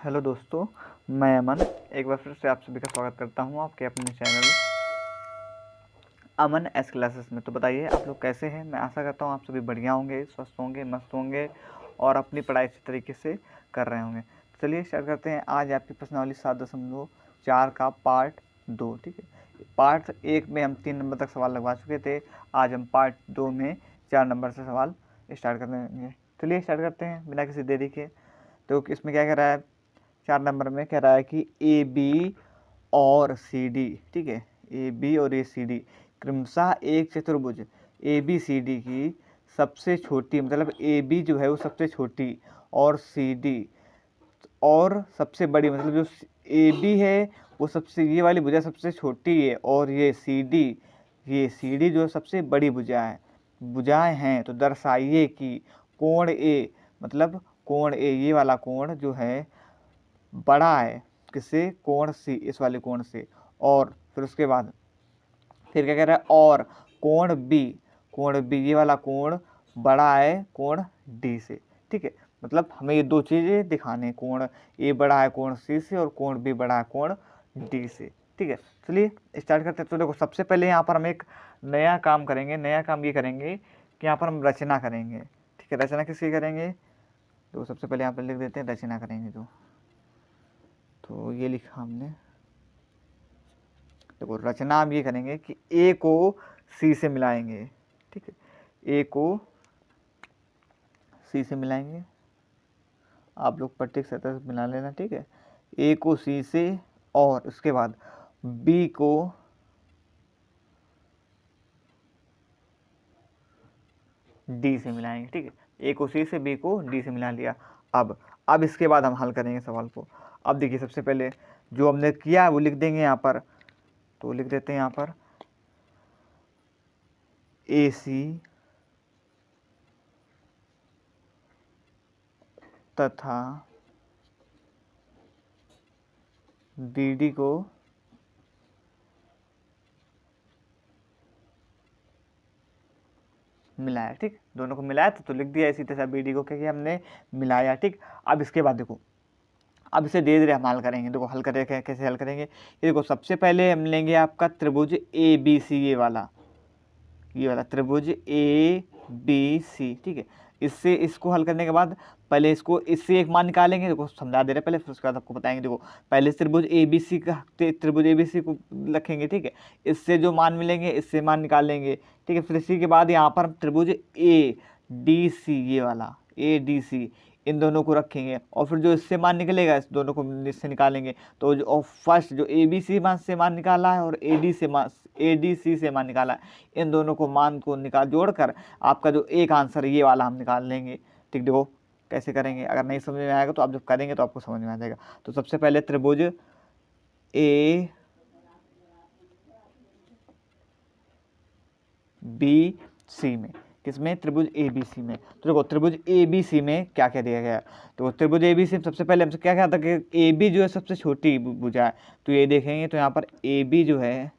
Hello दोस्तों, मैं अमन एक बार फिर से आप सभी का स्वागत करता हूं आपके अपने चैनल अमन एस क्लासेस में। तो बताइए आप लोग कैसे हैं। मैं आशा करता हूं आप सभी बढ़िया होंगे, स्वस्थ होंगे, मस्त होंगे और अपनी पढ़ाई अच्छी तरीके से कर रहे होंगे। चलिए स्टार्ट करते हैं। आज आपकी प्रश्नावली 7.4 का पार्ट 2। ठीक है, पार्ट 1 में हम 3 नंबर तक सवाल लगवा चुके थे। आज हम पार्ट 2 में 4 नंबर से सवाल स्टार्ट कर देंगे। चलिए स्टार्ट करते हैं बिना किसी देरी के। तो इसमें क्या कह रहा है, 4 नंबर में कह रहा है कि ए बी और सी डी, ठीक है, ए बी और ए सी डी क्रमशः एक चतुर्भुज ए बी सी डी की सबसे छोटी, मतलब ए बी जो है वो सबसे छोटी और सी डी और सबसे बड़ी, मतलब जो ए बी है वो सबसे, ये वाली भुजा सबसे छोटी है और ये सी डी जो सबसे बड़ी भुजाएं हैं। तो दर्शाइए कि कोण ए, मतलब कोण ए, ये वाला कोण जो है बड़ा है किससे, कोण सी, इस वाले कोण से। और फिर उसके बाद फिर क्या कह रहा है, और कोण बी ये वाला कोण बड़ा है कोण डी से। ठीक है, मतलब हमें ये दो चीज़ें दिखाने हैं, कोण ए बड़ा है कोण सी से और कोण बी बड़ा है कोण डी से। ठीक है, चलिए स्टार्ट करते हैं। तो देखो सबसे पहले यहाँ पर हम एक नया काम करेंगे। नया काम ये करेंगे कि यहाँ पर हम रचना करेंगे। ठीक है, रचना किसकी करेंगे, तो सबसे पहले यहाँ पर लिख देते हैं रचना करेंगे। तो ये लिखा हमने। देखो रचना हम ये करेंगे कि ए को सी से मिलाएंगे। ठीक है, ए को सी से मिलाएंगे, आप लोग प्रत्येक सतह से मिला लेना। ठीक है, ए को सी से और उसके बाद बी को डी से मिलाएंगे। ठीक है, ए को सी से, बी को डी से मिला लिया। अब इसके बाद हम हल करेंगे सवाल को। अब देखिए सबसे पहले जो हमने किया वो लिख देंगे यहाँ पर। तो लिख देते हैं यहाँ पर ए सी तथा बी डी को मिलाया। ठीक, दोनों को मिलाया तो लिख दिया इसी तरह बी डी को क्या किया हमने, मिलाया। ठीक, अब इसके बाद देखो, अब इसे धीरे धीरे हम हल करेंगे। देखो हल करेंगे कैसे हल करेंगे, ये देखो सबसे पहले हम लेंगे आपका त्रिभुज ए बी सी, ये वाला त्रिभुज ए बी सी। ठीक है, इससे इसको हल करने के बाद पहले इसको, इससे एक मान निकालेंगे। देखो समझा दे रहे पहले, फिर उसके बाद आपको बताएंगे। देखो पहले त्रिभुज ए बी सी का, त्रिभुज ए बी सी को रखेंगे। ठीक है, इससे जो मान मिलेंगे इससे मान निकालेंगे। ठीक है, फिर इसी के बाद यहाँ पर हम त्रिभुज ए डी सी, ये वाला ए डी सी, इन दोनों को रखेंगे और फिर जो इससे मान निकलेगा इस दोनों को इससे निकालेंगे। तो जो फर्स्ट जो ए बी सी मान से मान निकाला है और ए डी सी से मान निकाला है, इन दोनों को मान को निकाल जोड़कर आपका जो एक आंसर ये वाला हम निकाल लेंगे। ठीक, देखो कैसे करेंगे, अगर नहीं समझ में आएगा तो आप जब करेंगे तो आपको समझ में आ जाएगा। तो सबसे पहले त्रिभुज ए बी सी में, किसमें, त्रिभुज ए बी सी में। तो देखो त्रिभुज ए बी सी में क्या क्या दिया गया है। तो त्रिभुज ए बी सी में सबसे पहले हमसे क्या क्या था कि ए बी जो है सबसे छोटी भुजा है। तो ये देखेंगे तो यहाँ पर ए बी जो है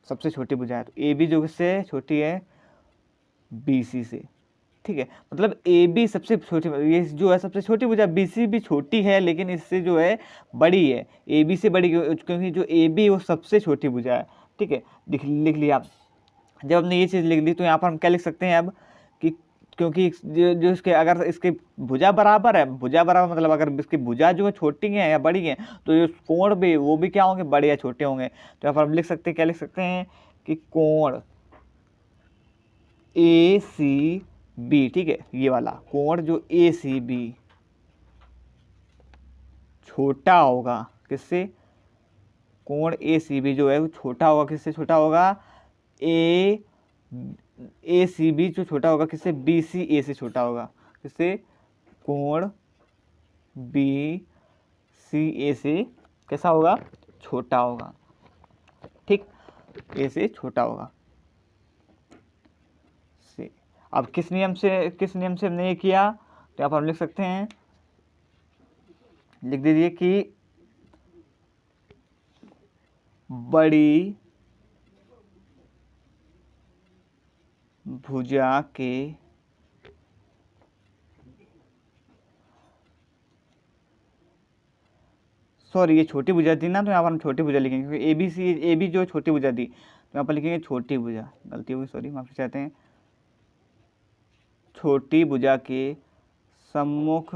सबसे छोटी भुजा है। तो ए बी जो किससे छोटी है, बी सी से। ठीक है, मतलब ए बी सबसे छोटी, ये जो है सबसे छोटी भुजा, बी सी भी छोटी है लेकिन इससे जो है बड़ी है, ए बी से बड़ी, क्योंकि जो ए बी वो सबसे छोटी भुजा है। ठीक है, लिख लिया। जब हमने ये चीज़ लिख ली तो यहाँ पर हम क्या लिख सकते हैं अब कि, क्योंकि जो इसके, अगर इसके भुजा बराबर है, भुजा बराबर मतलब अगर इसकी भुजा जो है छोटी है या बड़ी है तो जो कोण भी वो भी क्या होंगे, बड़े या छोटे होंगे। तो यहाँ पर हम लिख सकते हैं, क्या लिख सकते हैं कि कोण ए सी बी, ठीक है, ये वाला कोण जो ए सी बी छोटा होगा किससे, कोण ए सी बी जो है वो छोटा होगा किससे, छोटा होगा ए सी बी जो छोटा होगा किससे, बी सी ए से छोटा होगा किससे, कोण बी सी ए से कैसा होगा, छोटा होगा। ठीक, ए से छोटा होगा से। अब किस नियम से हमने ये किया, तो यहाँ पर हम लिख सकते हैं, लिख दीजिए कि बड़ी भुजा के सॉरी ये छोटी भुजा थी ना, तो यहाँ पर हम छोटी भुजा लिखेंगे क्योंकि A B C, A B जो छोटी भुजा थी, तो यहाँ पर लिखेंगे छोटी भुजा, गलती हुई सॉरी माफ़ी चाहते हैं, छोटी भुजा के सम्मुख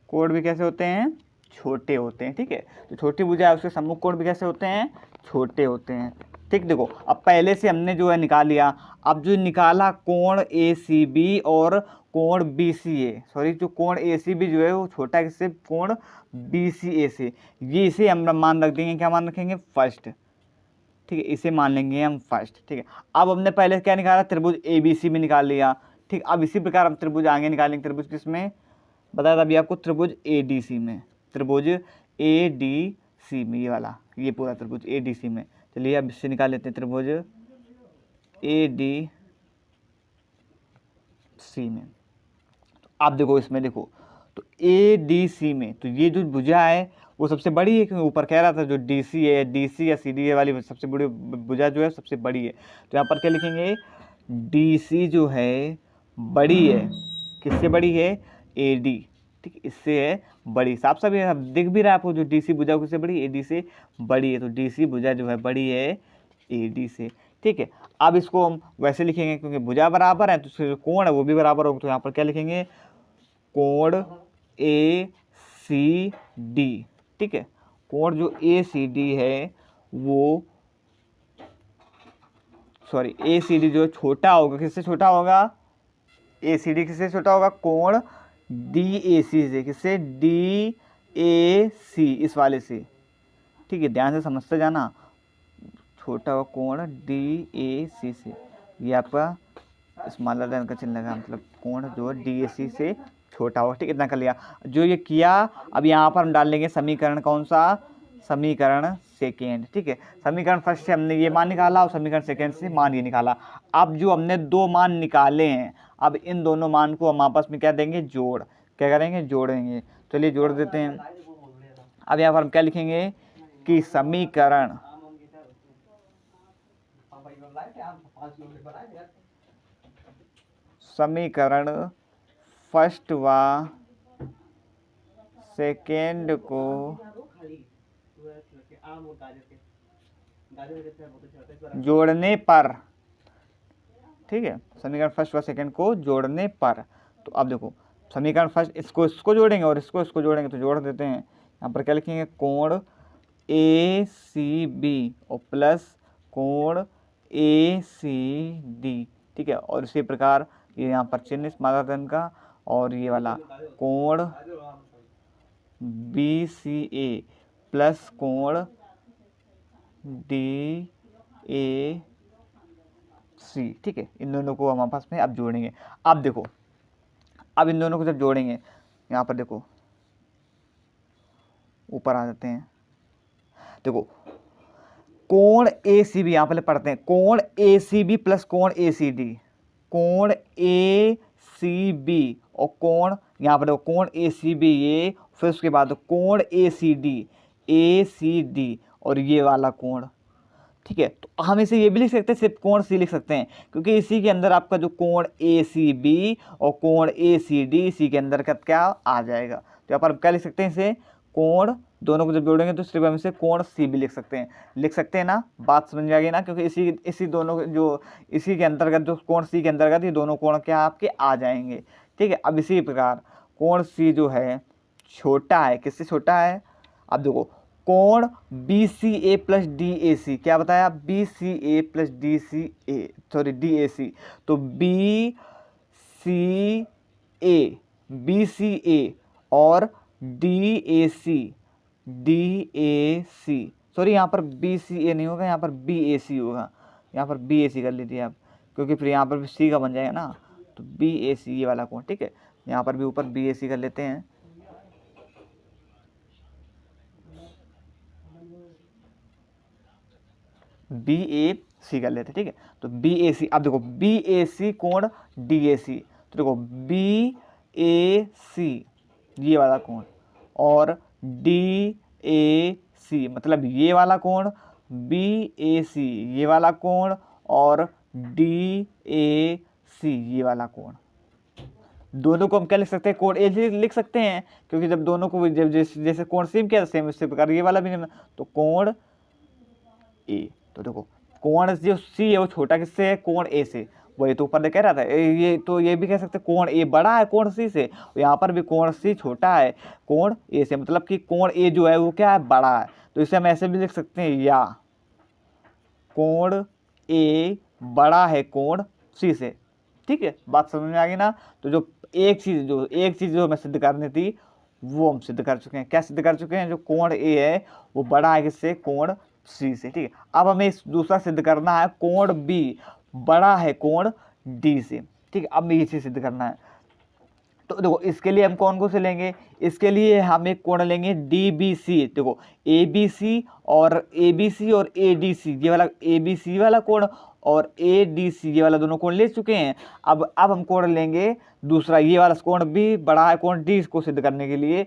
कोण भी कैसे होते हैं, छोटे होते हैं। ठीक है, तो छोटी भुजा है उसके सम्मुख कोण भी कैसे होते हैं, छोटे होते हैं। ठीक, देखो अब पहले से हमने जो है निकाल लिया, अब जो निकाला कोण ए सी बी और कोण बी सी ए, सॉरी जो कोण ए सी बी जो है वो छोटा है किससे, कोण बी सी ए से, ये इसे हम मान रख देंगे, क्या मान रखेंगे, फर्स्ट। ठीक है, इसे मान लेंगे हम फर्स्ट। ठीक है, अब हमने पहले क्या निकाला, त्रिभुज ए बी सी में निकाल लिया। ठीक, अब इसी प्रकार हम त्रिभुज आगे निकालेंगे, त्रिभुज किसमें बताया था अभी आपको, त्रिभुज ए डी सी में, त्रिभुज ए डी सी में, ये वाला, ये पूरा त्रिभुज ए डी सी में। चलिए अब इससे निकाल लेते हैं त्रिभुज ए डी सी में। तो आप देखो इसमें देखो, तो ए डी सी में तो ये जो भुजा है वो सबसे बड़ी है, क्योंकि ऊपर कह रहा था जो डी सी है, डी सी या सी डी ए वाली सबसे बड़ी भुजा जो है सबसे बड़ी है। तो यहाँ पर क्या लिखेंगे, डी सी जो है बड़ी है, किससे बड़ी है, ए डी। ठीक, इससे है बड़ी, साफ साफ ये दिख भी रहा है आपको, जो डी सी भुजा किससे बड़ी, ए डी से बड़ी है। तो डी सी भुजा जो है बड़ी है ए डी से। ठीक है, अब इसको हम वैसे लिखेंगे क्योंकि भुजा बराबर है तो उसके जो कोण है वो भी बराबर होगा। तो यहाँ पर क्या लिखेंगे, कोण ए सी डी। ठीक है, कोण जो ए सी डी है वो, सॉरी ए सी डी जो छोटा होगा, किससे छोटा होगा, ए सी डी किससे छोटा होगा, कोण डी ए सी से, किससे, डी ए सी, इस वाले से। ठीक है, ध्यान से समझते जाना, छोटा होगा कोण डी ए सी से, ये आपका स्मॉलर देन का चिन्ह लगा, मतलब कोण जो डी ए सी से छोटा होगा। ठीक, इतना कर लिया जो ये किया। अब यहाँ पर हम डाल लेंगे समीकरण, कौन सा, समीकरण सेकेंड। ठीक है, समीकरण फर्स्ट से हमने ये मान निकाला और समीकरण सेकेंड से मान ये निकाला। अब जो हमने दो मान निकाले हैं, अब इन दोनों मान को हम आपस में क्या देंगे, जोड़, क्या करेंगे, जोड़ेंगे। चलिए जोड़ देते हैं। अब यहाँ पर हम क्या लिखेंगे कि समीकरण फर्स्ट व सेकेंड को जोड़ने पर, ठीक है, समीकरण फर्स्ट व सेकेंड को जोड़ने पर। तो अब देखो समीकरण फर्स्ट इसको जोड़ेंगे और इसको जोड़ेंगे, तो जोड़ देते हैं। यहाँ पर क्या लिखेंगे, कोण ए सी बी और प्लस कोण ए सी डी। ठीक है, और इसी प्रकार ये यहाँ पर चिन्ह स्मॉलर का, और ये वाला कोण बी सी ए प्लस कोण डी ए सी। ठीक है, इन दोनों को हम आपस में अब जोड़ेंगे। अब देखो, अब इन दोनों को जब जोड़ेंगे, यहाँ पर देखो ऊपर आ जाते हैं, देखो कोण ए सी बी, यहाँ पहले पढ़ते हैं, कोण ए सी बी प्लस कोण ए सी डी, कोण ए सी बी और कोण, यहाँ पर देखो कोण ए सी बी ये, फिर उसके बाद कोण ए सी डी और ये वाला कोण। ठीक है, तो हम इसे ये भी लिख सकते हैं, सिर्फ कोण सी लिख सकते हैं, क्योंकि इसी के अंदर आपका जो कोण ए सी बी और कोण ए सी डी इसी के अंदर का क्या आ जाएगा। तो यहाँ पर हम क्या लिख सकते हैं, इसे कोण, दोनों को जब जोड़ेंगे तो सिर्फ हम इसे कोण सी भी लिख सकते हैं ना, बात समझ में आ गई ना, क्योंकि इसी दोनों जो इसी के अंतर्गत जो कोण सी के अंतर्गत ये दोनों कोण क्या आपके आ जाएंगे। ठीक है, अब इसी प्रकार कोण सी जो है छोटा है, किससे छोटा है, अब देखो कोण B C A plus D A C, क्या बताया, B C A plus D C A, sorry D A C, तो बी सी ए और डी ए सी, सॉरी यहाँ पर बी सी ए नहीं होगा, यहाँ पर बी ए सी होगा, यहाँ पर बी ए सी कर लीजिए आप, क्योंकि फिर यहाँ पर भी सी का बन जाएगा ना, तो बी ए सी ये वाला कोण। ठीक है, यहाँ पर भी ऊपर बी ए सी कर लेते हैं, बी ए सी कर लेते। ठीक है, तो बी ए सी, अब देखो बी ए सी कोण डी ए सी, तो देखो बी ए सी ये वाला कोण और डी ए सी मतलब ये वाला कोण बी ए सी ये वाला कोण और डी ए सी ये वाला कोण, दोनों को हम क्या लिख सकते हैं, कोण ए लिख सकते हैं, क्योंकि जब दोनों को जब जैसे कोण सेम किया सेम इसी प्रकार ये वाला भी नहीं, तो कोण ए, तो देखो कोण जो सी है वो छोटा किससे है, कोण ए से, वही तो ऊपर कह रहा था। ये तो ये भी कह सकते हैं कोण ए बड़ा है कोण सी से, यहाँ पर भी कोण सी छोटा है कोण ए से, मतलब कि कोण ए जो है वो क्या है, बड़ा है। तो इसे हम ऐसे भी लिख सकते हैं, या कोण ए बड़ा है कोण सी से। ठीक है, बात समझ में आ गई ना। तो जो एक चीज जो हमें सिद्ध करनी थी वो हम सिद्ध कर चुके हैं। क्या सिद्ध कर चुके हैं, जो कोण ए है वो बड़ा है किससे, कोण सी से। ठीक है, अब हमें इस दूसरा सिद्ध करना है, कोण बी बड़ा है कोण डी से। ठीक है, अब हमें ये चीज सिद्ध करना है। तो देखो इसके लिए हम कौन से लेंगे, इसके लिए हम एक कोण लेंगे डी बी सी। देखो ए बी सी और ए डी सी ये वाला, ए बी सी वाला कोण और ए डी सी ये वाला दोनों कोण ले चुके हैं। अब हम कोण लेंगे दूसरा, ये वाला कोण भी बड़ा है कोण डी को सिद्ध करने के लिए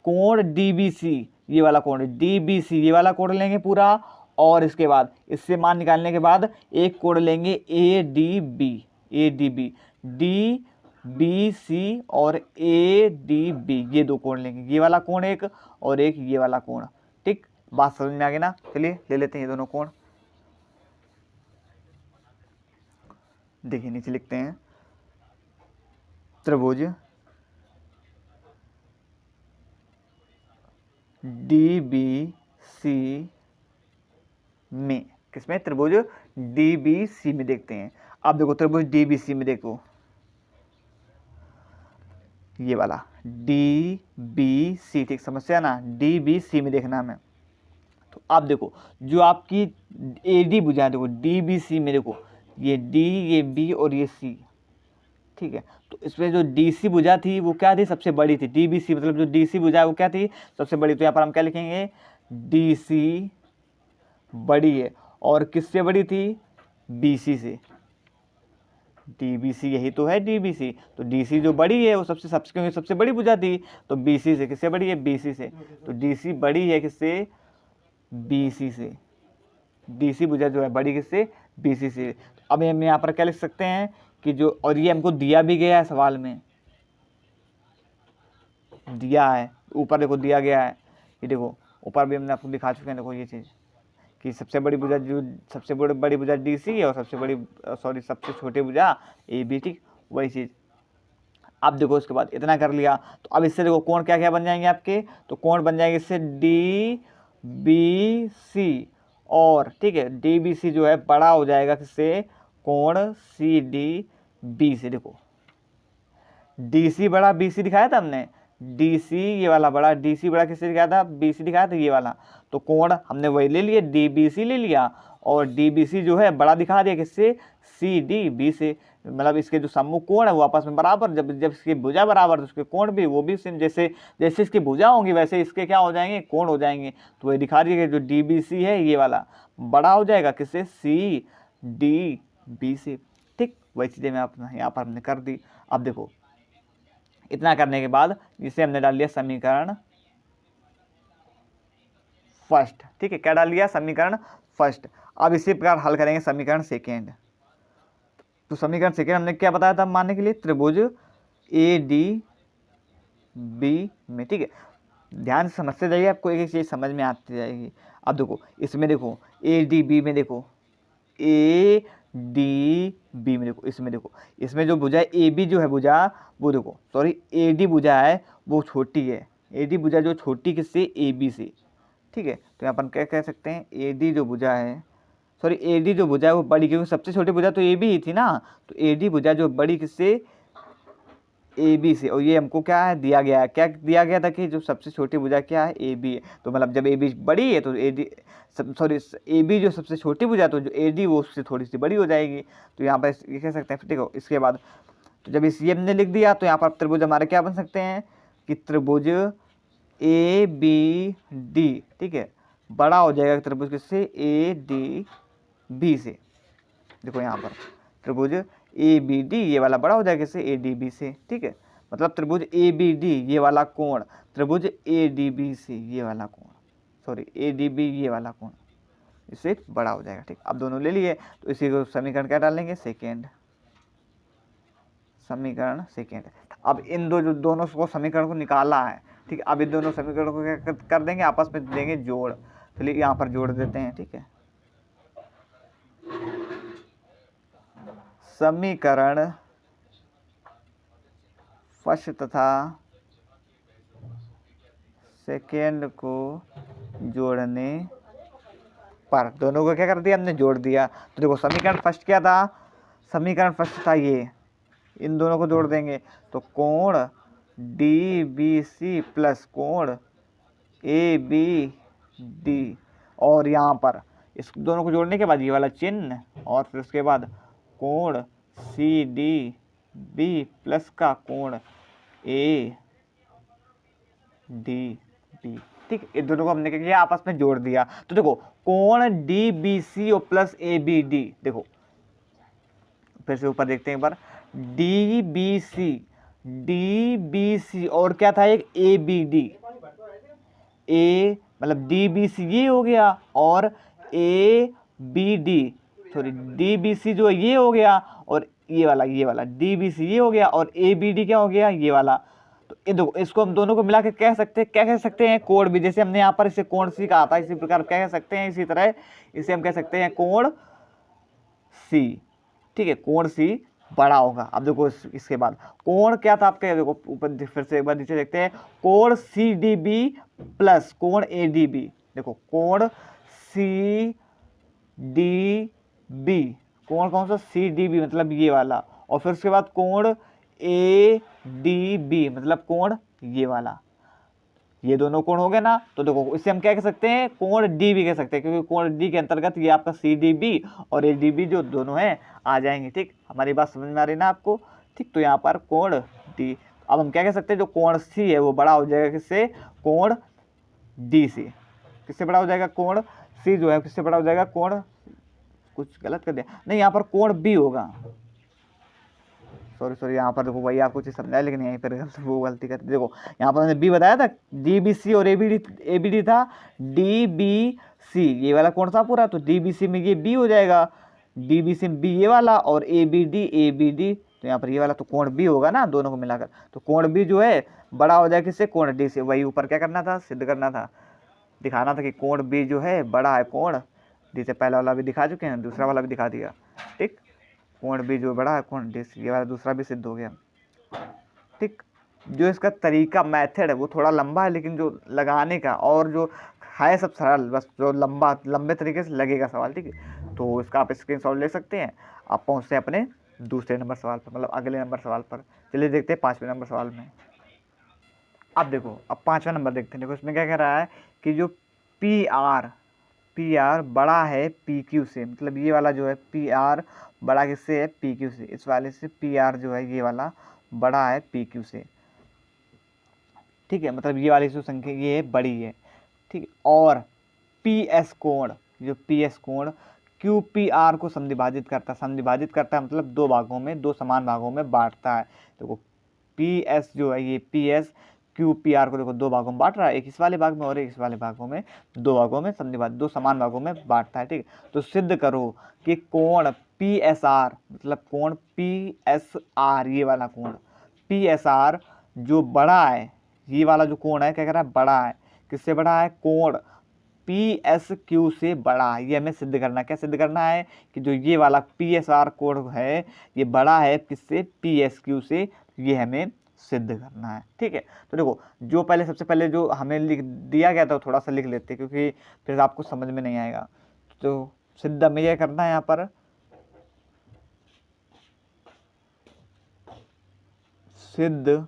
कोण डी बी सी ये वाला कोण डी बी सी ये वाला कोण लेंगे पूरा, और इसके बाद इससे मान निकालने के बाद एक कोण लेंगे A D B D B C और ए डी बी ये दो कोण लेंगे, ये वाला कोण एक और एक ये वाला कोण। ठीक, बात समझ में आ गई ना। चलिए ले लेते हैं ये दोनों कोण। देखिए नीचे लिखते हैं, त्रिभुज डी बी सी में, किसमें, त्रिभुज डी बी सी में देखते हैं। अब देखो त्रिभुज डी बी सी में देखो, ये वाला डी बी सी, ठीक समस्या ना, डी बी सी में देखना हमें। तो आप देखो जो आपकी ए डी भुजा है, देखो डी बी सी में देखो ये डी ये बी और ये सी। ठीक है, तो इसमें जो डी सी भुजा थी वो क्या थी, सबसे बड़ी थी। डी बी सी मतलब जो डी सी भुजा है वो क्या थी, सबसे बड़ी। तो यहाँ पर हम क्या लिखेंगे, डी सी बड़ी है, और किससे बड़ी थी, बी सी से। डी बी सी यही तो है डी बी सी, तो डी सी जो बड़ी है वो क्योंकि सबसे बड़ी भुजा थी, तो बी सी से, किससे बड़ी है, बी सी से। तो डी सी बड़ी है किससे, बी सी से। डी सी भुजा जो है बड़ी किससे, बी सी से। अब हम यहाँ पर क्या लिख सकते हैं कि जो, और ये हमको दिया भी गया है सवाल में, दिया है ऊपर देखो दिया गया है, ये देखो ऊपर भी हमने आपको दिखा चुके हैं। देखो ये चीज़ कि सबसे बड़ी भुजा जो सबसे बड़ी भुजा डी सी है और सबसे छोटी भुजा ए बी। ठीक, वही चीज़। अब देखो इसके बाद इतना कर लिया, तो अब इससे देखो कोण क्या क्या बन जाएंगे आपके, तो कोण बन जाएंगे इससे डी बी सी, और ठीक है डी बी सी जो है बड़ा हो जाएगा किससे, कोण सी डी बी से। देखो डी सी बड़ा बी सी दिखाया था हमने, डी सी ये वाला बड़ा, डी सी बड़ा किससे दिखाया था, बी सी दिखाया था ये वाला। तो कोण हमने वही ले लिया, डी बी सी ले लिया, और डी बी सी जो है बड़ा दिखा दिया किससे, सी डी बी से। मतलब इसके जो सम्मुख कोण है वो आपस में बराबर, जब इसकी भुजा बराबर तो उसके कोण भी वो भी सेम, जैसे जैसे इसकी भुजा होंगी वैसे इसके क्या हो जाएंगे, कोण हो जाएंगे। तो वही दिखा रही है कि जो डी बी सी है ये वाला बड़ा हो जाएगा किससे, सी डी बी से। ठीक, वही चीज़ें मैं अपना यहाँ पर हमने कर दी। अब देखो इतना करने के बाद इसे हमने डाल लिया समीकरण फर्स्ट। ठीक है, क्या डाल लिया, समीकरण फर्स्ट। अब इसी प्रकार हल करेंगे समीकरण सेकेंड। तो समीकरण सेकेंड हमने क्या बताया था मानने के लिए, त्रिभुज ए डी बी में। ठीक है, ध्यान से समझते जाइए, आपको एक एक चीज समझ में आती जाएगी। अब देखो इसमें देखो ए डी बी में, देखो ए डी बी में देखो, इसमें देखो इसमें जो भुजा ए बी जो है भुजा वो देखो, सॉरी ए डी भुजा है वो छोटी है, ए डी भुजा जो छोटी किससे, ए बी से। ठीक है, तो यहाँ पर क्या कह सकते हैं, ए डी जो भुजा है, सॉरी ए डी जो भुजा है वो बड़ी, क्योंकि सबसे छोटी भुजा तो ए बी ही थी ना, तो ए डी भुजा जो बड़ी किससे, ए बी से। और ये हमको क्या है दिया गया है, क्या दिया गया था कि जो सबसे छोटी भुजा क्या है, ए बी है। तो मतलब जब ए बी बड़ी है तो A D, sorry A B जो सबसे छोटी भुजा तो जो ए डी वो उससे थोड़ी सी बड़ी हो जाएगी। तो यहाँ पर ये कह सकते हैं। देखो इसके बाद तो जब इस ये हमने लिख दिया तो यहाँ पर त्रिभुज हमारे क्या बन सकते हैं कि त्रिभुज ए बी डी, ठीक है, बड़ा हो जाएगा त्रिभुज किससे, ए डी बी से। देखो यहाँ पर त्रिभुज ए बी डी ये वाला बड़ा हो जाएगा किससे, ए डी बी से। ठीक है, मतलब त्रिभुज ए बी डी ये वाला कोण त्रिभुज ए डी बी से ये वाला कोण, सॉरी ए डी बी ये वाला कोण इससे बड़ा हो जाएगा। ठीक, अब दोनों ले लिए तो इसी को समीकरण क्या डालेंगे, सेकेंड, समीकरण सेकेंड। अब इन दोनों को समीकरण को निकाला है। ठीक, अब इन दोनों समीकरणों को क्या कर देंगे, आपस में देंगे जोड़। चलिए यहाँ पर जोड़ देते हैं। ठीक है, समीकरण फर्स्ट तथा सेकेंड को जोड़ने पर, दोनों को क्या कर दिया, हमने जोड़ दिया। तो देखो समीकरण फर्स्ट क्या था, समीकरण फर्स्ट था ये, इन दोनों को जोड़ देंगे तो कोण DBC प्लस कोण ABD, और यहाँ पर इस दोनों को जोड़ने के बाद ये वाला चिन्ह, और फिर उसके बाद कोण CDB प्लस का कोण ADB। ठीक, इन दोनों को हमने क्या किया, आपस में जोड़ दिया। तो देखो कोण DBC और प्लस ABD, देखो फिर से ऊपर देखते हैं एक बार, DBC और क्या था एक ABD, ए मतलब DBC ये हो गया और ABD, सॉरी DBC जो ये हो गया और ये वाला DBC ये हो गया और ABD क्या हो गया, ये वाला। तो ये देखो इसको हम दोनों को मिला के कह सकते हैं, क्या कह सकते हैं, कोण भी। जैसे हमने यहाँ पर इसे कोण C कहा था, इसी प्रकार क्या कह सकते हैं, इसी तरह इसे हम कह सकते हैं कोण C। ठीक है, कोण C बड़ा होगा। अब देखो इसके बाद कोण क्या था आपके, देखो ऊपर फिर से एक बार नीचे देखते हैं, कोण CDB प्लस कोण ADB। देखो कोण CDB, कोण कौन सा, CDB मतलब ये वाला, और फिर उसके बाद कोण ADB मतलब कोण ये वाला। ये दोनों कोण हो गए ना, तो देखो इसे हम क्या कह सकते हैं, कोण D भी कह सकते हैं, क्योंकि कोण D के अंतर्गत ये आपका CDB और ADB जो दोनों हैं आ जाएंगे। ठीक, हमारी बात समझ में आ रही ना आपको। ठीक, तो यहाँ पर कोण D, अब हम क्या कह सकते हैं, जो कोण C है वो बड़ा हो जाएगा किससे, कोण D से। किससे बड़ा हो जाएगा, कोण C जो है किससे बड़ा हो जाएगा, कोण, कुछ गलत कर दिया नहीं, यहाँ पर कोण B होगा, सॉरी यहाँ पर देखो वही आपको चीज़ समझाया, लेकिन यहीं पर वो गलती करते। देखो यहाँ पर मैंने B बताया था, DBC और ABD था, DBC ये वाला कौन सा पूरा, तो DBC में ये B हो जाएगा, DBC में B ये वाला और ABD, तो यहाँ पर ये वाला तो कोण B होगा ना, दोनों को मिलाकर। तो कोण B जो है बड़ा हो जाएगा किससे, कोण D से। वही ऊपर क्या करना था, सिद्ध करना था, दिखाना था कि कोण B जो है बड़ा है कोण D से। पहला वाला भी दिखा चुके हैं, दूसरा वाला भी दिखा दिया। ठीक, कोण B जो बड़ा है कोण D से, ये वाला दूसरा भी सिद्ध हो गया। ठीक, जो इसका तरीका मेथड है वो थोड़ा लंबा है, लेकिन जो लगाने का और जो है सब सरल, बस जो लंबे तरीके से लगेगा सवाल। ठीक है, तो इसका आप स्क्रीनशॉट ले सकते हैं। आप पहुँचते हैं अपने दूसरे नंबर सवाल पर, मतलब अगले नंबर सवाल पर। चलिए देखते हैं 5वें नंबर सवाल में। अब देखो, अब 5वां नंबर देखते हैं। देखो इसमें क्या कह रहा है कि जो PR बड़ा है PQ से, मतलब ये वाला जो है PR बड़ा किससे है, PQ से। इस वाले से PR जो है ये वाला बड़ा है PQ से। ठीक है, मतलब ये वाली जो संख्या ये है बड़ी है। ठीक है, और PS कोण, जो PS कोण QPR को समद्विभाजित करता है, मतलब दो भागों में, दो समान भागों में बांटता है। देखो PS जो है ये PS QPR को देखो दो भागों में बांट रहा है, एक इस वाले भाग में और एक इस वाले भागों में, दो भागों में समद्विभाजित, दो समान भागों में बांटता है। ठीक है, तो सिद्ध करो कि कोण PSR, मतलब कोण PSR, ये वाला कोण PSR जो बड़ा है, ये वाला जो कोण है क्या कह रहा है, बड़ा है। किससे बड़ा है, कोण PSQ से बड़ा है। ये हमें सिद्ध करना है। क्या सिद्ध करना है कि जो ये वाला PSR कोण है ये बड़ा है किससे, PSQ से। ये हमें सिद्ध करना है। ठीक है, तो देखो जो पहले सबसे पहले जो हमें लिख दिया गया था वो थोड़ा सा लिख लेते हैं, क्योंकि फिर आपको समझ में नहीं आएगा। तो सिद्ध हमें यह करना है, यहाँ पर सिद्ध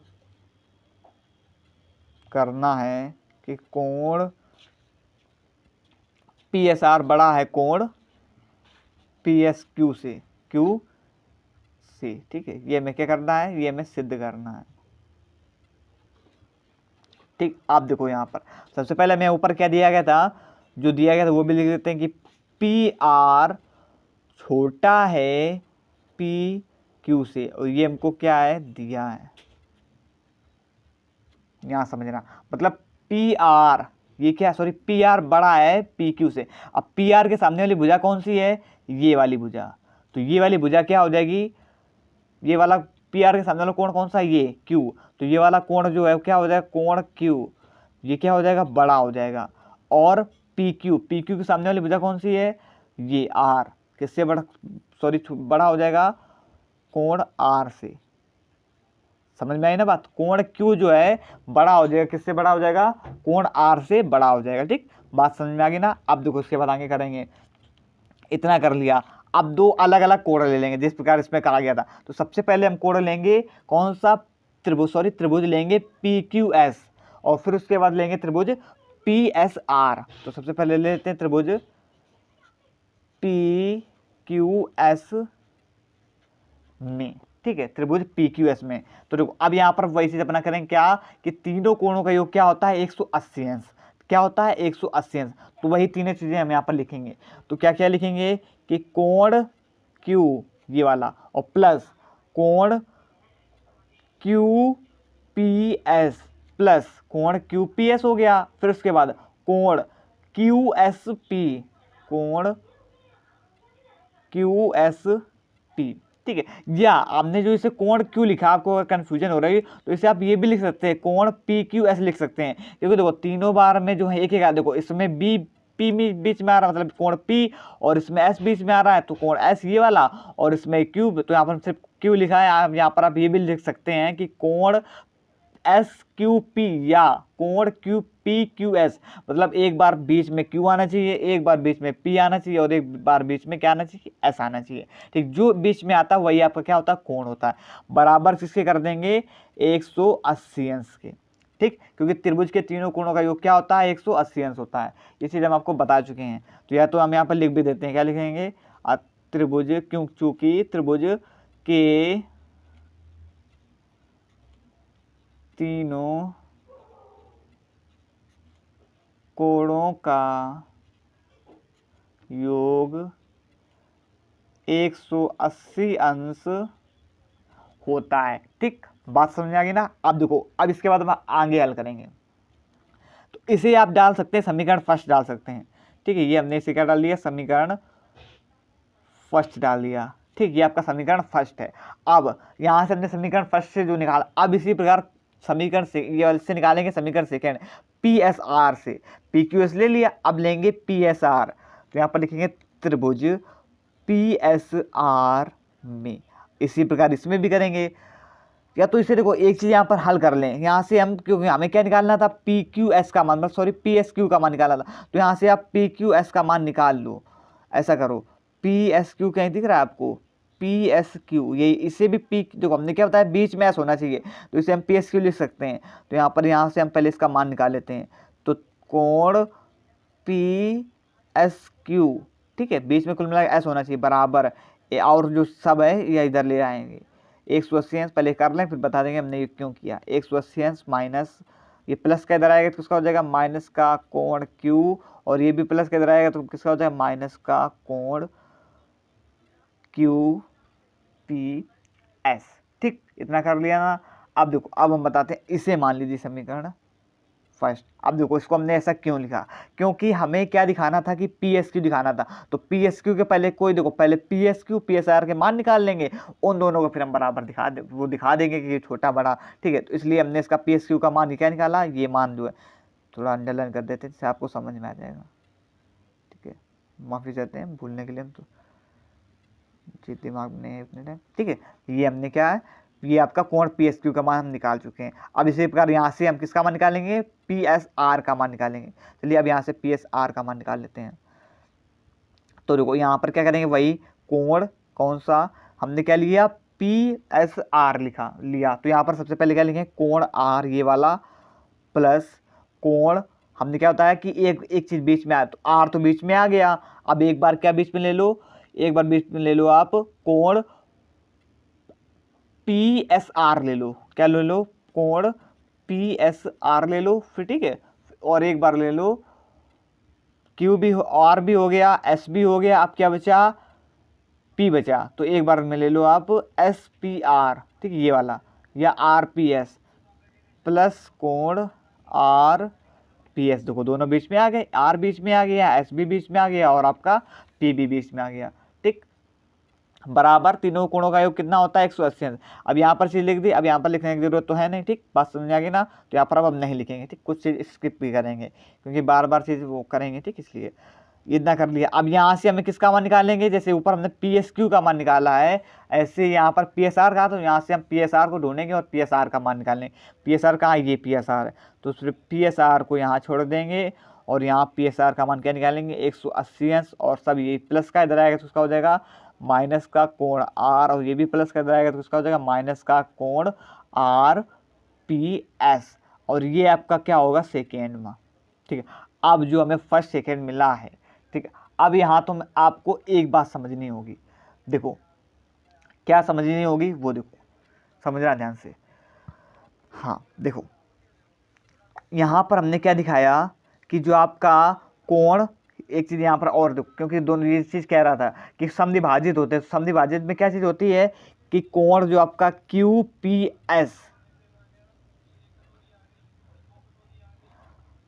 करना है कि कोण PSR बड़ा है कोण PSQ से, Q से। ठीक है, ये हमें क्या करना है, ये हमें सिद्ध करना है। ठीक, आप देखो यहाँ पर सबसे पहले हमें ऊपर क्या दिया गया था, जो दिया गया था वो भी लिख देते हैं कि PR छोटा है PQ से, और ये हमको क्या है दिया है। यहाँ समझना, मतलब PR ये क्या, सॉरी पी आर बड़ा है पी क्यू से। अब पी आर के सामने वाली भुजा कौन सी है, ये वाली भुजा, तो ये वाली भुजा क्या हो जाएगी, ये वाला पी आर के सामने वाला कोण कौन सा, ये क्यू, तो ये वाला कोण जो है क्या हो जाएगा, कोण क्यू, ये क्या हो जाएगा, बड़ा हो जाएगा। और पी क्यू के सामने वाली भुजा कौन सी है, ये आर, किससे बड़ा, सॉरी बड़ा हो जाएगा कोण आर से। समझ में आई ना बात, कोण क्यू जो है बड़ा हो जाएगा, किससे बड़ा हो जाएगा, कोण आर से बड़ा हो जाएगा। ठीक, बात समझ में आ गई ना। अब देखो इसके बाद आगे करेंगे, इतना कर लिया। अब दो अलग अलग कोण ले लेंगे जिस प्रकार इसमें कहा गया था। तो सबसे पहले हम कोण लेंगे कौन सा, त्रिभुज लेंगे पी क्यू एस, और फिर उसके बाद लेंगे त्रिभुज पी एस आर। तो सबसे पहले ले लेते हैं त्रिभुज पी क्यू एस में, ठीक है, त्रिभुज पी क्यू एस में। तो देखो अब यहाँ पर वही चीज अपना करेंगे क्या, कि तीनों कोणों का योग क्या होता है, 180 अंश, क्या होता है 180 अंश। तो वही तीनों चीजें हम यहाँ पर लिखेंगे। तो क्या क्या लिखेंगे कि कोण क्यू ये वाला, और प्लस कोण क्यू पी एस, प्लस कोण क्यू पी एस हो गया। फिर उसके बाद कोण क्यू एस पी, कोण क्यू एस पी, ठीक है। या आपने जो इसे कोण क्यू लिखा, आपको अगर कंफ्यूजन हो रही है तो इसे आप ये भी लिख सकते हैं, कोण पी क्यू एस लिख सकते हैं, क्योंकि देखो तीनों बार में जो है एक एक, देखो इसमें बी पी में बीच में आ रहा है, मतलब कोण पी, और इसमें एस बीच में आ रहा है, तो कोण एस ये वाला, और इसमें क्यू, तो यहाँ पर सिर्फ क्यू लिखा है। आप यहाँ पर आप ये भी लिख सकते हैं कि कोण एस क्यू पी या कोण क्यू पी क्यू एस, मतलब एक बार बीच में क्यू आना चाहिए, एक बार बीच में पी आना चाहिए, और एक बार बीच में क्या आना चाहिए, एस आना चाहिए। ठीक, जो बीच में आता है वही आपका क्या होता है, कोण होता है। बराबर किसके कर देंगे, 180 अंश के। ठीक, क्योंकि त्रिभुज के तीनों कोणों का योग क्या होता है, 180 अंश होता है। ये चीज़ हम आपको बता चुके हैं। तो या तो हम यहाँ पर लिख भी देते हैं, क्या लिखेंगे, त्रिभुज, क्यों, चूंकि त्रिभुज के तीनों कोणों का योग 180 अंश होता है। ठीक, बात समझ में आ गई ना। अब देखो, अब इसके बाद हम आगे हल करेंगे। तो इसे आप डाल सकते हैं, समीकरण फर्स्ट डाल सकते हैं। ठीक है, ये हमने इसे क्या डाल दिया, समीकरण फर्स्ट डाल दिया। ठीक, ये आपका समीकरण फर्स्ट है। अब यहाँ से हमने समीकरण फर्स्ट से जो निकाला, अब इसी प्रकार समीकरण से ये से निकालेंगे समीकरण सेकेंड, पी एस आर से। पी क्यू एस ले लिया, अब लेंगे पी एस आर। तो यहाँ पर लिखेंगे त्रिभुज पी एस आर में। इसी प्रकार इसमें भी करेंगे। या तो इसे देखो एक चीज़ यहाँ पर हल कर लें, यहाँ से हम, क्योंकि हमें क्या निकालना था, पी क्यू एस का मान, मतलब सॉरी पी एस क्यू का मान निकालना था। तो यहाँ से आप पी क्यू एस का मान निकाल लो। ऐसा करो, पी एस क्यू कहीं दिख रहा है आपको, पी एस क्यू, ये इसे भी पी, देखो हमने क्या बताया, बीच में एस होना चाहिए, तो इसे हम पी एस क्यू लिख सकते हैं। तो यहाँ से हम पहले इसका मान निकाल लेते हैं। तो कोण पी एस क्यू, ठीक है, बीच में कुल मिला एस होना चाहिए, बराबर, और जो सब है ये इधर ले आएंगे, 180 अंश पहले कर लें, फिर बता देंगे हमने ये क्यों किया। 180 अंश माइनस, ये प्लस का इधर आएगा तो किसका हो जाएगा, माइनस का कोण क्यू, और ये भी प्लस का इधर आएगा तो किसका हो जाएगा, माइनस का कोण क्यू पी एस। ठीक, इतना कर लिया ना। अब देखो, अब हम बताते हैं, इसे मान लीजिए समीकरण फर्स्ट। अब देखो इसको हमने ऐसा क्यों लिखा, क्योंकि हमें क्या दिखाना था कि पी एस क्यू दिखाना था। तो पी एस क्यू के पहले कोई, देखो पहले P S Q P S R के मान निकाल लेंगे, उन दोनों को फिर हम बराबर दिखा देंगे कि ये छोटा बड़ा। ठीक है, तो इसलिए हमने इसका पी एस क्यू का मान क्या निकाला, ये मान जो है थोड़ा अंडरलाइन कर देते हैं जिससे आपको समझ में आ जाएगा। ठीक है, माफ़ी चाहते हैं भूलने के लिए, हम तो जी दिमाग में है उतने टाइम। ठीक है, ये हमने क्या है, ये आपका कोण पी एस क्यू का मान हम निकाल चुके हैं। अब इसी प्रकार यहाँ से हम किसका मान निकालेंगे, पी एस आर का मान निकालेंगे। चलिए अब यहाँ से पी एस आर का मान निकाल लेते हैं। तो देखो यहाँ पर क्या करेंगे, वही कोण कौन सा हमने क्या लिया, पी एस आर लिया। तो यहाँ पर सबसे पहले क्या लिखेंगे, कोण आर ये वाला, प्लस कोण, हमने क्या होता है कि एक चीज़ बीच में आया, तो आर तो बीच में आ गया। अब एक बार क्या बीच में ले लो, एक बार बीच में ले लो आप कोण पी एस आर ले लो, क्या ले लो, कोण पी एस आर ले लो फिर। ठीक है, और एक बार ले लो क्यू भी, आर भी हो गया, एस भी हो गया, अब क्या बचा, पी बचा। तो एक बार में ले लो आप एस पी आर, ठीक है, ये वाला, या आर पी एस, प्लस कोण आर पी एस, देखो दोनों बीच में आ गए, आर बीच में आ गया, एस भी बीच में आ गया और आपका पी भी बीच में आ गया। ठीक, बराबर तीनों कोणों का योग कितना होता है 180 अंश। अब यहाँ पर चीज लिख दी, अब यहाँ पर लिखने की जरूरत तो है नहीं। ठीक, बात समझ आ गई ना, तो यहाँ पर अब हम नहीं लिखेंगे। ठीक, कुछ चीज स्किप भी करेंगे क्योंकि बार बार चीज वो करेंगे। ठीक, इसलिए इतना कर लिया। अब यहाँ से हमें किसका मान निकालेंगे, जैसे ऊपर हमने पी एस क्यू का मान निकाला है, ऐसे यहाँ पर पी एस आर का, तो यहाँ से हम पी एस आर को ढूंढेंगे और पी एस आर का मान निकालेंगे। पी एस आर कहाँ, ये पी एस आर है, तो सिर्फ पी एस आर को यहाँ छोड़ देंगे और यहाँ पी एस आर का मान क्या निकालेंगे 180 अंश, और सब ये प्लस का इधर आएगा तो उसका हो जाएगा माइनस का कोण आर, और ये भी प्लस का इधर आएगा तो उसका हो जाएगा माइनस का कोण आर पी एस, और ये आपका क्या होगा सेकेंड में। ठीक है, अब जो हमें फर्स्ट सेकेंड मिला है, ठीक है, अब यहाँ तो आपको एक बात समझनी होगी। देखो क्या समझनी होगी वो देखो, समझना ध्यान से। हाँ देखो, यहाँ पर हमने क्या दिखाया कि जो आपका कोण, एक चीज़ यहाँ पर और देखो, क्योंकि दोनों ये चीज़ कह रहा था कि समद्विभाजित होते हैं, समद्विभाजित में क्या चीज़ होती है कि कोण जो आपका क्यू पी एस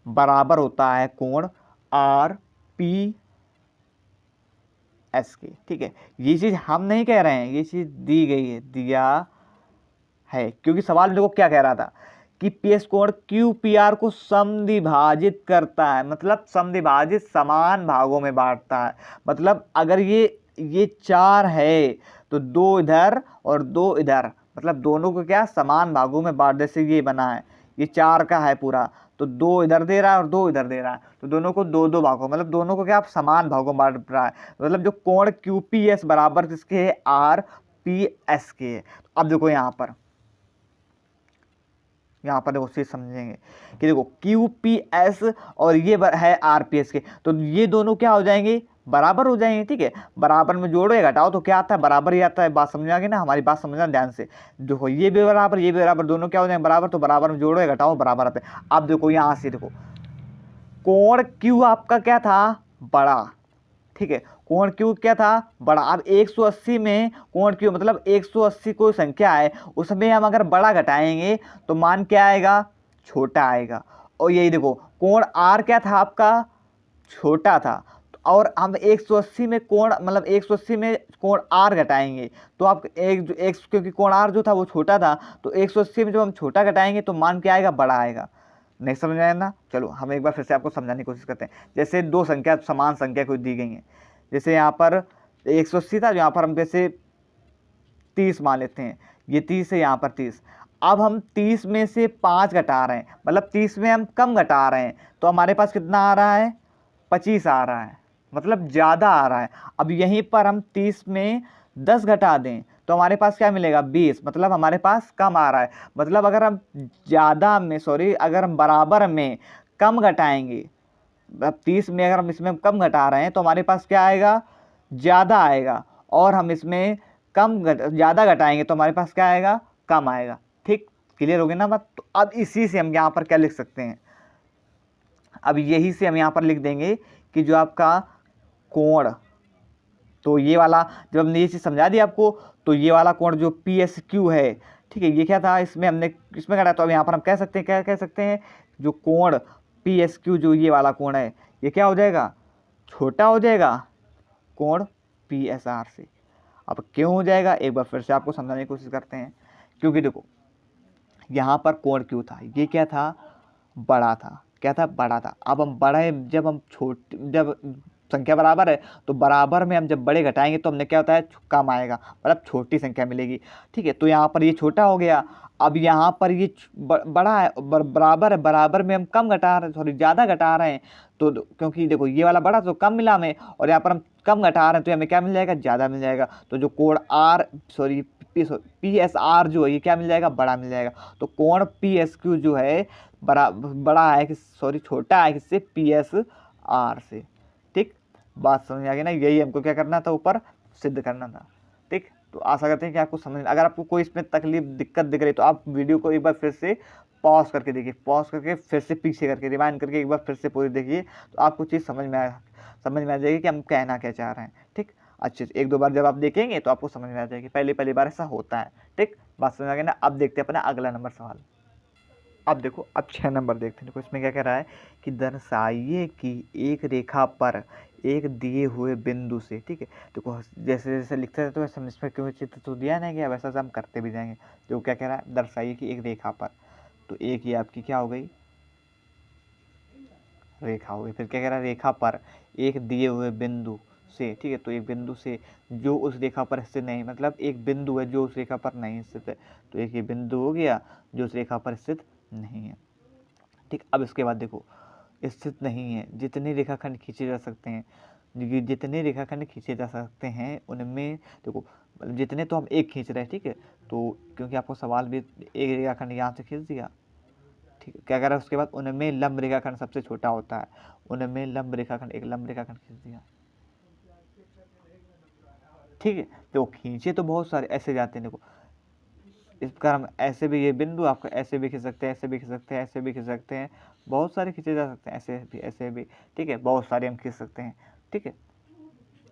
बराबर होता है कोण आर पी एस के। ठीक है, ये चीज़ हम नहीं कह रहे हैं, ये चीज़ दी गई है, दिया है, क्योंकि सवाल देखो क्या कह रहा था कि पी एस कोण क्यू पी आर को समद्विभाजित करता है, मतलब समद्विभाजित समान भागों में बांटता है। मतलब अगर ये 4 है तो 2 इधर और 2 इधर, मतलब दोनों को क्या समान भागों में बांट, जैसे ये बना है, ये 4 का है पूरा, तो 2 इधर दे रहा है और 2 इधर दे रहा है, तो दोनों को 2-2 भागों, मतलब दोनों को क्या आप समान भागों में बांट रहा है। मतलब जो कोण क्यू पी एस बराबर किसके है, आर पी एस के है। अब देखो यहाँ पर देखो चीज समझेंगे कि देखो क्यू पी एस और ये है आर पी एस के, तो ये दोनों क्या हो जाएंगे, बराबर हो जाएंगे। ठीक है, बराबर में जोड़ो या घटाओ तो क्या आता है, बराबर ही आता है। बात समझ आ गई ना, हमारी बात समझना ध्यान से। देखो ये भी बराबर, ये भी बराबर, दोनों क्या हो जाएंगे बराबर, तो बराबर में जोड़ो या घटाओ बराबर आते हैं। अब देखो यहाँ से देखो कोण क्यू आपका क्या था, बड़ा। ठीक है, कोण क्यू क्या था, बड़ा। अब 180 में कोण क्यू मतलब 180 कोई संख्या है, उसमें हम अगर बड़ा घटाएंगे तो मान क्या आएगा, छोटा आएगा। और यही देखो कोण आर क्या था आपका, छोटा था, और हम 180 में कोण मतलब 180 में कोण आर घटाएंगे तो आप एक क्योंकि कोण आर जो था वो छोटा था, तो 180 में जब हम छोटा घटाएंगे तो मान क्या आएगा, बड़ा आएगा। नहीं समझ आया ना, चलो हम एक बार फिर से आपको समझाने की कोशिश करते हैं। जैसे दो संख्या समान संख्या कोई दी गई है, जैसे यहाँ पर 180 था, यहाँ पर हम जैसे 30 मान लेते हैं, ये 30 है, यहाँ पर 30। अब हम 30 में से 5 घटा रहे हैं, मतलब 30 में हम कम घटा रहे हैं, तो हमारे पास कितना आ रहा है, 25 आ रहा है, मतलब ज़्यादा आ रहा है। अब यहीं पर हम 30 में 10 घटा दें तो हमारे पास क्या मिलेगा, 20, मतलब हमारे पास कम आ रहा है। मतलब अगर हम अगर हम बराबर में कम घटाएंगे, अब 30 में अगर हम इसमें कम घटा रहे हैं तो हमारे पास क्या आएगा, ज़्यादा आएगा, और हम इसमें ज़्यादा घटाएंगे तो हमारे पास क्या आएगा, कम आएगा। ठीक, क्लियर हो गई ना बात। तो अब इसी से हम यहाँ पर क्या लिख सकते हैं, अब यही से हम यहाँ पर लिख देंगे कि जो आपका कोण, तो ये वाला जब हमने ये चीज़ समझा दी आपको, तो ये वाला कोण जो पी एस क्यू है, ठीक है, ये क्या था, इसमें हमने इसमें घटाया, तो अब यहाँ पर हम कह सकते हैं, क्या कह सकते हैं, जो कोण पी एस क्यू जो ये वाला कोण है, ये क्या हो जाएगा, छोटा हो जाएगा कोण पी एस आर से। अब क्यों हो जाएगा, एक बार फिर से आपको समझाने की कोशिश करते हैं। क्योंकि देखो यहाँ पर कोण क्यू था, ये क्या था, बड़ा था, क्या था, बड़ा था। अब हम बड़े, जब संख्या बराबर है तो बराबर में हम जब बड़े घटाएंगे तो हमने क्या होता है, कम आएगा, मतलब छोटी संख्या मिलेगी। ठीक है, तो यहाँ पर ये छोटा हो गया। अब यहाँ पर ये बड़ा है, बराबर है, बराबर में हम कम घटा रहे, सॉरी ज़्यादा घटा रहे हैं, तो क्योंकि देखो ये वाला बड़ा तो कम मिला हमें, और यहाँ पर हम कम घटा रहे हैं तो हमें क्या मिल जाएगा, ज़्यादा मिल जाएगा। तो जो कोण आर पी एस आर जो है ये क्या मिल जाएगा, बड़ा मिल जाएगा। तो कोण पी एस क्यू जो है बड़ा है कि छोटा है किससे, पी एस आर से। ठीक, बात समझ आ गई ना, यही हमको क्या करना था, ऊपर सिद्ध करना था। ठीक, तो आशा करते हैं कि आपको समझ, अगर आपको कोई इसमें तकलीफ दिक्कत दिख रही तो आप वीडियो को एक बार फिर से पॉज करके देखिए, पॉज करके फिर से पीछे करके रिवाइंड करके एक बार फिर से पूरी देखिए, तो आपको चीज़ समझ में आ जाएगी कि हम कहना क्या चाह रहे हैं। ठीक, अच्छे से 1-2 बार जब आप देखेंगे तो आपको समझ में आ जाएगी, पहली बार ऐसा होता है। ठीक, बात समझ आ गई ना। अब देखते हैं अपना अगला नंबर सवाल। अब देखो, अब 6 नंबर देखते हैं। देखो इसमें क्या कह रहा है कि दर्शाइए कि एक रेखा पर एक दिए हुए बिंदु से, ठीक है। देखो जैसे जैसे लिखते हैं तो वैसे हम इसमें क्यों चित्र तो दिया ना कि वैसा हम करते भी जाएंगे। जो क्या कह रहा है, दर्शाइए कि एक रेखा पर, तो एक ये आपकी क्या हो गई, रेखा हो गई। फिर क्या कह रहा है, रेखा पर एक दिए हुए बिंदु से, ठीक है। तो एक बिंदु से जो उस रेखा पर स्थित नहीं, मतलब एक बिंदु है जो उस रेखा पर नहीं स्थित है। तो एक ये बिंदु हो गया जो उस रेखा पर स्थित नहीं है, ठीक। अब इसके बाद देखो, स्थित नहीं है, जितने रेखाखंड खींचे जा सकते हैं, जितने रेखाखंड खींचे जा सकते हैं उनमें देखो, जितने तो हम एक खींच रहे हैं, ठीक है। तो क्योंकि आपको सवाल भी एक रेखाखंड यहाँ से खींच दिया, ठीक है। क्या कह रहा है उसके बाद, उनमें लंब रेखाखंड सबसे छोटा होता है। उनमें लंब रेखाखंड, एक लंब रेखाखंड खींच दिया, ठीक है। तो खींचे तो बहुत सारे ऐसे जाते हैं। देखो इस प्रकार हम ऐसे भी, ये बिंदु आपको ऐसे भी खींच सकते हैं, ऐसे भी खींच सकते हैं, ऐसे भी खींच सकते हैं, बहुत सारे खींचे जा सकते हैं, ऐसे भी, ठीक है। बहुत सारे हम खींच सकते हैं, ठीक है।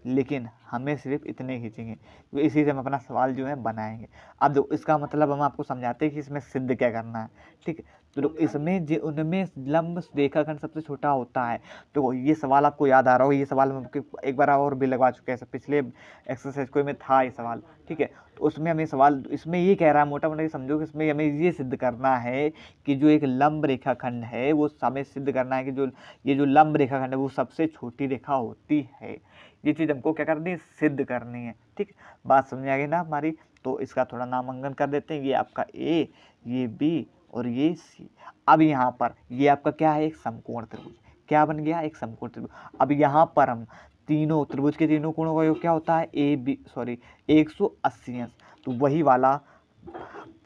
लेकिन हमें सिर्फ इतने खींचेंगे, तो इसी से हम अपना सवाल जो है बनाएंगे। अब देखो इसका मतलब हम आपको समझाते हैं कि इसमें सिद्ध क्या करना है, ठीक है। तो इसमें जो उनमें लंब रेखाखंड सबसे छोटा होता है। तो ये सवाल आपको याद आ रहा होगा, ये सवाल हम एक बार और भी लगवा चुके हैं, पिछले एक्सरसाइज को में था ये सवाल, ठीक है। तो उसमें हमें सवाल, इसमें ये कह रहा है मोटा मोटा समझो कि इसमें हमें ये सिद्ध करना है कि जो एक लंब रेखाखंड है वो हमें सिद्ध करना है कि जो ये जो लंब रेखाखंड है वो सबसे छोटी रेखा होती है। ये चीज़ हमको क्या करनी है, सिद्ध करनी है, ठीक। बात समझ आ गई ना हमारी। तो इसका थोड़ा नामांकन कर देते हैं, ये आपका ए, ये बी और ये सी। अब यहाँ पर ये आपका क्या है, एक समकोण त्रिभुज। क्या बन गया, एक समकोण त्रिभुज। अब यहाँ पर हम तीनों त्रिभुज के तीनों कोणों का योग क्या होता है, 180 अंश। तो वही वाला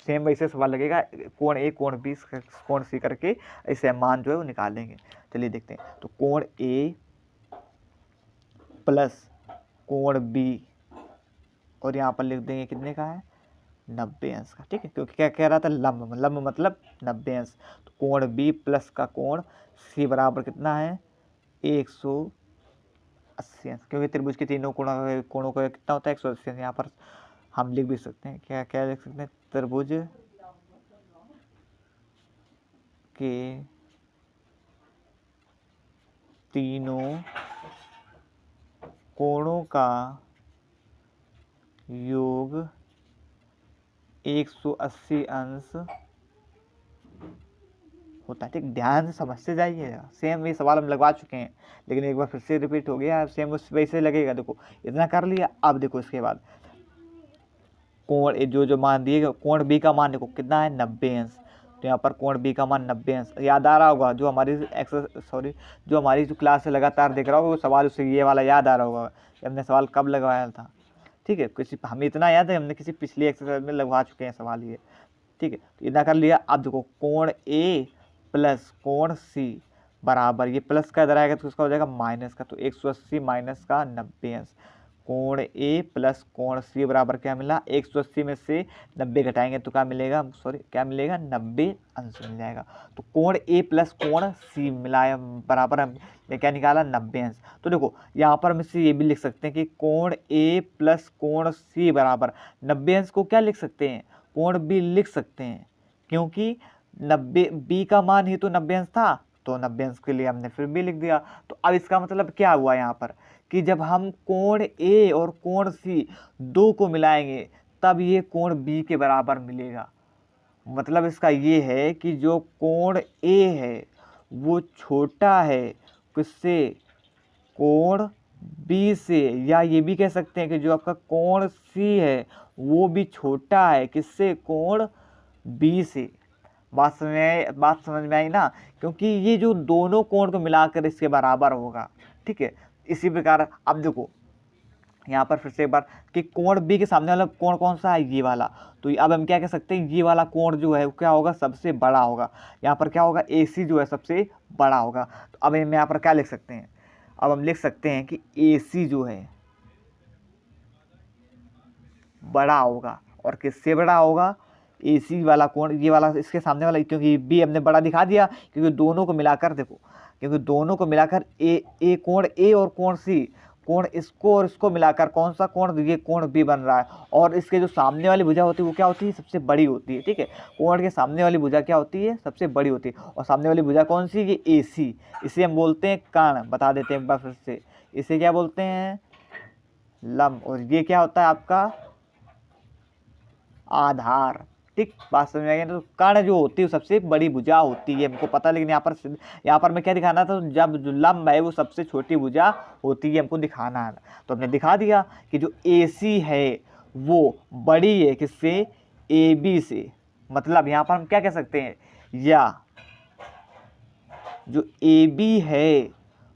सेम वैसे सवाल लगेगा, कोण ए कोण बी कोण सी करके ऐसे मान जो है वो निकालेंगे। चलिए देखते हैं। तो कोण ए प्लस कोण बी, और यहाँ पर लिख देंगे कितने का है, 90 अंश का, ठीक है। क्योंकि क्या कह रहा था, लंब, लंब मतलब 90 अंश। तो कोण बी प्लस का कोण सी बराबर कितना है, 180 अंश। क्योंकि त्रिभुज के तीनों कोणों का कितना होता है, 180 अंश। यहाँ पर हम लिख भी सकते हैं, क्या क्या लिख सकते हैं, त्रिभुज के तीनों कोणों का योग 180 अंश होता है, ठीक। ध्यान से समझते जाइए। सेम ये सवाल हम लगवा चुके हैं, लेकिन एक बार फिर से रिपीट हो गया, सेम उस वैसे लगेगा। देखो इतना कर लिया। अब देखो इसके बाद कोण जो मान दिए गए, कोण बी का मान देखो कितना है, 90 अंश। तो यहाँ पर कोण बी का मान 90 अंश याद आ रहा होगा, जो हमारी जो हमारी जो क्लास से लगातार देख रहा होगा वो सवाल, उससे ये वाला याद आ रहा होगा, हमने सवाल कब लगवाया था, ठीक है। किसी हमें इतना याद है, हमने किसी पिछली एक्सरसाइज में लगवा चुके हैं सवाल ये, ठीक है। तो इतना कर लिया। अब देखो कोण ए प्लस कोण सी बराबर, ये प्लस का इधर आएगा तो उसका हो जाएगा माइनस का। तो 180 माइनस का 90 अंश। कोण ए प्लस कोण सी बराबर क्या मिला, 180 में से 90 घटाएंगे तो क्या मिलेगा, क्या मिलेगा, 90 अंश मिल जाएगा। तो कोण ए प्लस कोण सी मिलाया बराबर हमने क्या निकाला, 90 अंश। तो देखो यहाँ पर हम इससे ये भी लिख सकते हैं कि कोण ए प्लस कोण सी बराबर 90 अंश को क्या लिख सकते हैं, कोण बी लिख सकते हैं, क्योंकि 90 बी का मान ही तो 90 अंश था, तो 90 अंश के लिए हमने फिर बी लिख दिया। तो अब इसका मतलब क्या हुआ यहाँ पर कि जब हम कोण ए और कोण सी दो को मिलाएंगे तब ये कोण बी के बराबर मिलेगा। मतलब इसका ये है कि जो कोण ए है वो छोटा है किससे, कोण बी से, या ये भी कह सकते हैं कि जो आपका कोण सी है वो भी छोटा है किससे, कोण बी से। बात समझ में आई ना, क्योंकि ये जो दोनों कोण को मिलाकर इसके बराबर होगा, ठीक है। इसी प्रकार अब देखो यहाँ पर फिर से एक बार कि कोण बी के सामने वाला कोण कौन सा है, ये वाला। तो अब हम क्या कह सकते हैं, ये वाला कोण जो है वो क्या होगा, सबसे बड़ा होगा। यहाँ पर क्या होगा, AC जो है सबसे बड़ा होगा। तो अब हम यहाँ पर क्या लिख सकते हैं, अब हम लिख सकते हैं कि AC जो है बड़ा होगा, और किससे बड़ा होगा, AC वाला कोण, ये वाला इसके सामने वाला, क्योंकि B हमने बड़ा दिखा दिया, क्योंकि दोनों को मिलाकर देखो, क्योंकि दोनों को मिलाकर कोण A और कोण C कोण इसको और इसको मिलाकर कौन सा कोण, ये कोण बी बन रहा है। और इसके जो सामने वाली भुजा होती है वो क्या होती है, सबसे बड़ी होती है। ठीक है, कोण के सामने वाली भुजा क्या होती है, सबसे बड़ी होती है। और सामने वाली भुजा कौन सी, ये AC, इसे हम बोलते हैं कर्ण। बता देते हैं एक बार फिर से, इसे क्या बोलते हैं, लंब। और ये क्या होता है आपका, आधार। ठीक, बात समझ में आ गई। तो कर्ण जो होती है सबसे बड़ी भुजा होती है, हमको पता। लेकिन यहाँ पर मैं क्या दिखाना था, जब जो लंब है वो सबसे छोटी भुजा होती है, हमको दिखाना है। तो हमने दिखा दिया कि जो AC है वो बड़ी है किससे, AB से। मतलब यहाँ पर हम क्या कह सकते हैं, या जो AB है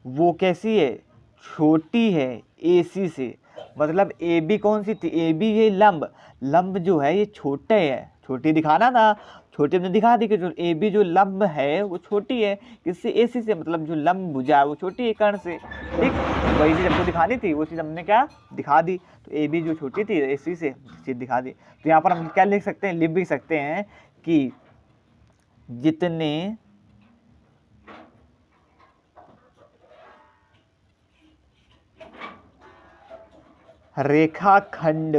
वो कैसी है, छोटी है AC से। मतलब AB कौन सी थी, AB ये लंब। लंब जो है ये छोटे है, छोटी दिखाना था, छोटी हमने दिखा दी कि जो AB जो लंब है वो छोटी है किससे, AC से। मतलब जो लंब भुजा है वो छोटी है कर्ण से। ठीक, वही चीज़ हमको दिखानी थी, वो चीज़ हमने क्या दिखा दी। तो AB जो छोटी थी AC से, चीज़ दिखा दी। तो यहाँ पर हम क्या लिख सकते हैं, लिख भी सकते हैं कि जितने रेखाखंड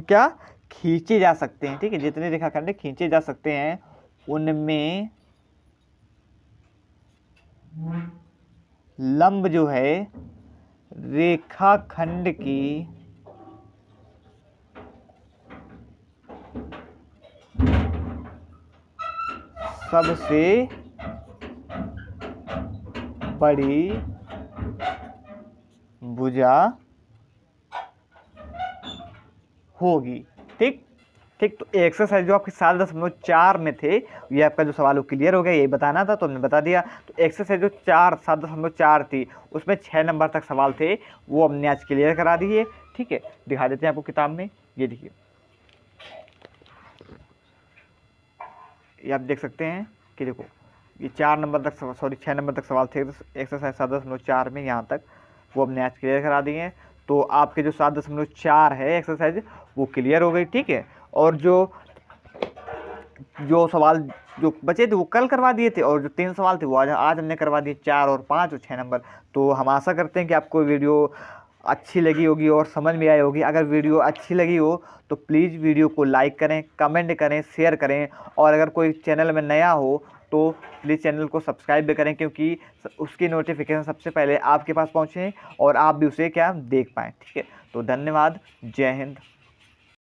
क्या खींचे जा सकते हैं। ठीक है, जितने रेखाखंड खींचे जा सकते हैं उनमें लंब जो है रेखाखंड की सबसे बड़ी भुजा होगी। ठीक ठीक, तो एक्सरसाइज जो आपके 7.4 में थे, ये आपका जो सवाल वो क्लियर हो गया, यही बताना था तो हमने बता दिया। तो एक्सरसाइज जो 7.4 थी उसमें 6 नंबर तक सवाल थे, वो हमने आज क्लियर करा दिए। ठीक है, दिखा देते हैं आपको किताब में, ये देखिए, ये आप देख सकते हैं कि देखो ये 4 नंबर तक, सॉरी 6 नंबर तक सवाल थे एक्सरसाइज 7.4 में, यहाँ तक वो हमने आज क्लियर करा दिए हैं। तो आपके जो 7.4 है एक्सरसाइज वो क्लियर हो गई। ठीक है, और जो सवाल जो बचे थे वो कल करवा दिए थे, और जो 3 सवाल थे वो आज हमने करवा दिए, 4 और 5 और 6 नंबर। तो हम आशा करते हैं कि आपको वीडियो अच्छी लगी होगी और समझ में आई होगी। अगर वीडियो अच्छी लगी हो तो प्लीज़ वीडियो को लाइक करें, कमेंट करें, शेयर करें। और अगर कोई चैनल में नया हो तो प्लीज़ चैनल को सब्सक्राइब भी करें, क्योंकि उसकी नोटिफिकेशन सबसे पहले आपके पास पहुँचे और आप भी उसे क्या देख पाएँ। ठीक है, तो धन्यवाद, जय हिंद।